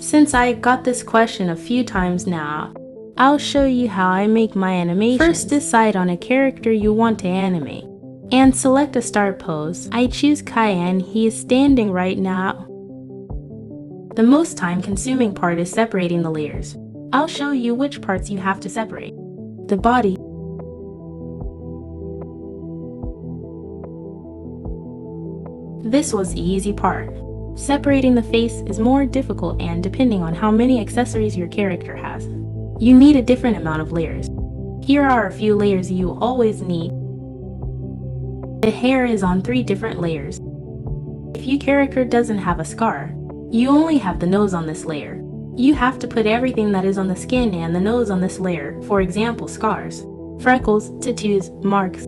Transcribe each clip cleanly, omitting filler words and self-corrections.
Since I got this question a few times now, I'll show you how I make my animation. First, decide on a character you want to animate, and select a start pose. I choose Cayenne, he is standing right now. The most time-consuming part is separating the layers. I'll show you which parts you have to separate. The body, this was the easy part. Separating the face is more difficult, and depending on how many accessories your character has, you need a different amount of layers. Here are a few layers you always need. The hair is on 3 different layers. If your character doesn't have a scar, you only have the nose on this layer. You have to put everything that is on the skin and the nose on this layer, for example scars, freckles, tattoos, marks.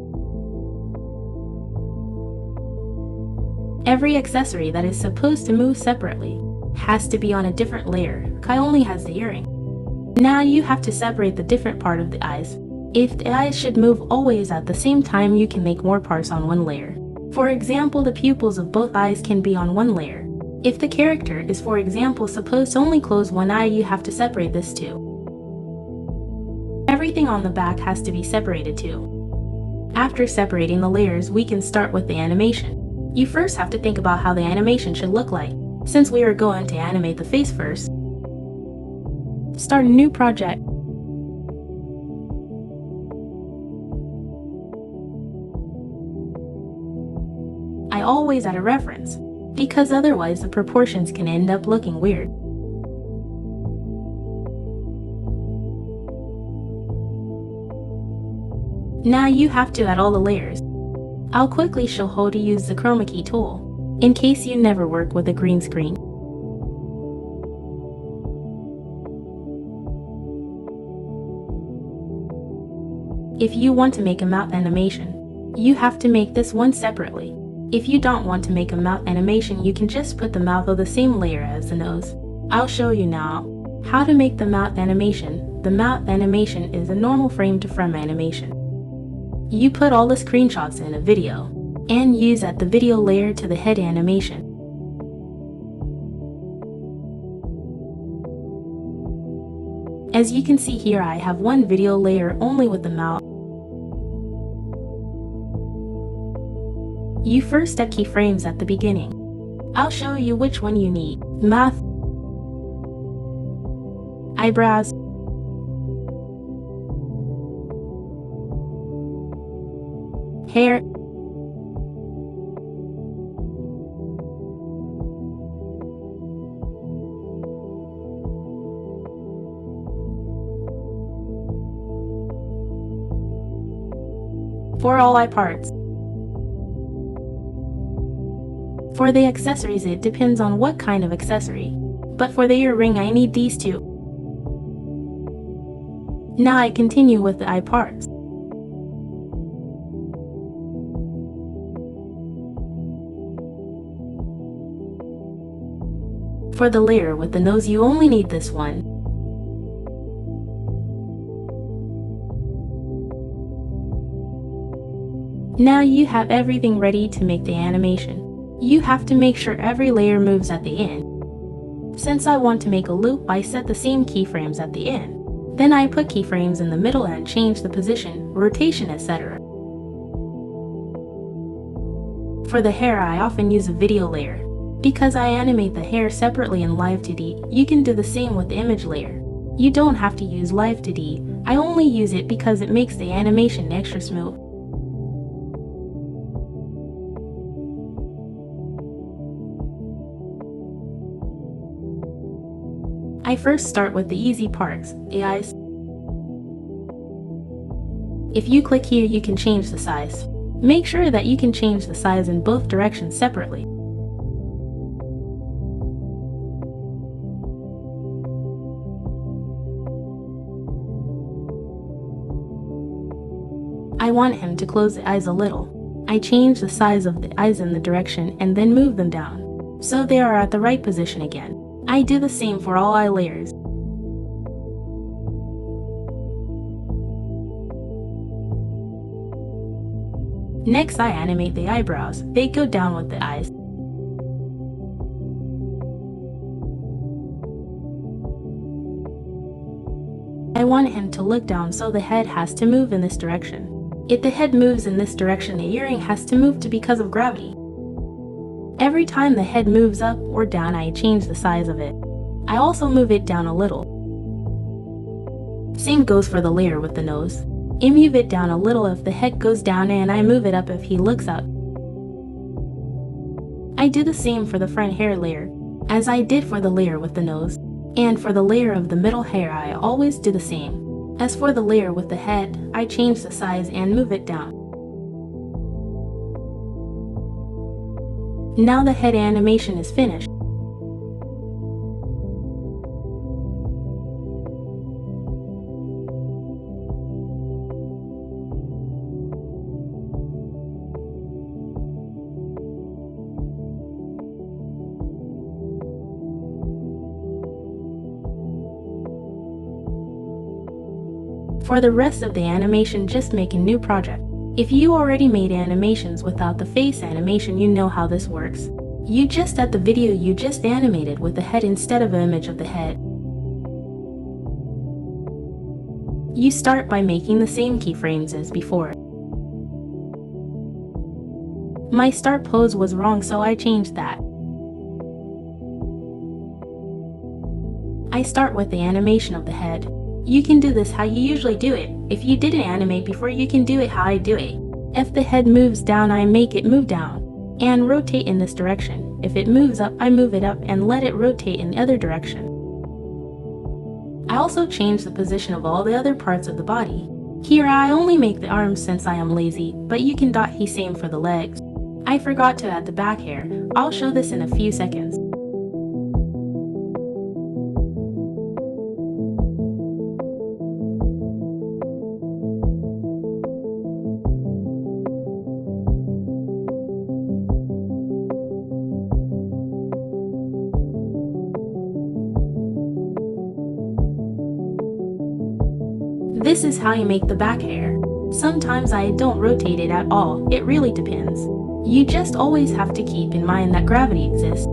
Every accessory that is supposed to move separately has to be on a different layer. Kai only has the earring. Now you have to separate the different part of the eyes. If the eyes should move always at the same time, you can make more parts on one layer. For example, the pupils of both eyes can be on one layer. If the character is, for example, supposed to only close one eye, you have to separate this too. Everything on the back has to be separated too. After separating the layers, we can start with the animation. You first have to think about how the animation should look like. Since we are going to animate the face first, start a new project. I always add a reference, because otherwise the proportions can end up looking weird. Now you have to add all the layers. I'll quickly show how to use the chroma key tool, in case you never work with a green screen. If you want to make a mouth animation, you have to make this one separately. If you don't want to make a mouth animation, you can just put the mouth on the same layer as the nose. I'll show you now how to make the mouth animation. The mouth animation is a normal frame-to-frame animation. You put all the screenshots in a video and use at the video layer to the head animation. As you can see here, I have one video layer only with the mouth. You first add keyframes at the beginning. I'll show you which one you need. Mouth, eyebrows, hair, for all eye parts. For the accessories, it depends on what kind of accessory, but for the earring I need these two. Now I continue with the eye parts. For the layer with the nose, you only need this one. Now you have everything ready to make the animation. You have to make sure every layer moves at the end. Since I want to make a loop, I set the same keyframes at the end. Then I put keyframes in the middle and change the position, rotation, etc. For the hair, I often use a video layer. Because I animate the hair separately in Live 2D, you can do the same with the image layer. You don't have to use Live 2D, I only use it because it makes the animation extra smooth. I first start with the easy parts, the eyes. If you click here, you can change the size. Make sure that you can change the size in both directions separately. I want him to close the eyes a little. I change the size of the eyes in the direction and then move them down, so they are at the right position again. I do the same for all eye layers. Next, I animate the eyebrows. They go down with the eyes. want him to look down, so the head has to move in this direction. If the head moves in this direction, the earring has to move because of gravity. Every time the head moves up or down, I change the size of it. I also move it down a little. Same goes for the layer with the nose. I move it down a little if the head goes down, and I move it up if he looks up. I do the same for the front hair layer, as I did for the layer with the nose. And for the layer of the middle hair, I always do the same. As for the layer with the head, I change the size and move it down. Now the head animation is finished. For the rest of the animation, just make a new project. If you already made animations without the face animation, you know how this works. You just add the video you just animated with the head instead of an image of the head. You start by making the same keyframes as before. My start pose was wrong, so I changed that. I start with the animation of the head. You can do this how you usually do it. If you didn't animate before, you can do it how I do it. If the head moves down, I make it move down and rotate in this direction. If it moves up, I move it up and let it rotate in the other direction. I also change the position of all the other parts of the body. Here I only make the arms since I am lazy, but you can dot the same for the legs. I forgot to add the back hair. I'll show this in a few seconds. This is how you make the back hair. Sometimes I don't rotate it at all, it really depends. You just always have to keep in mind that gravity exists.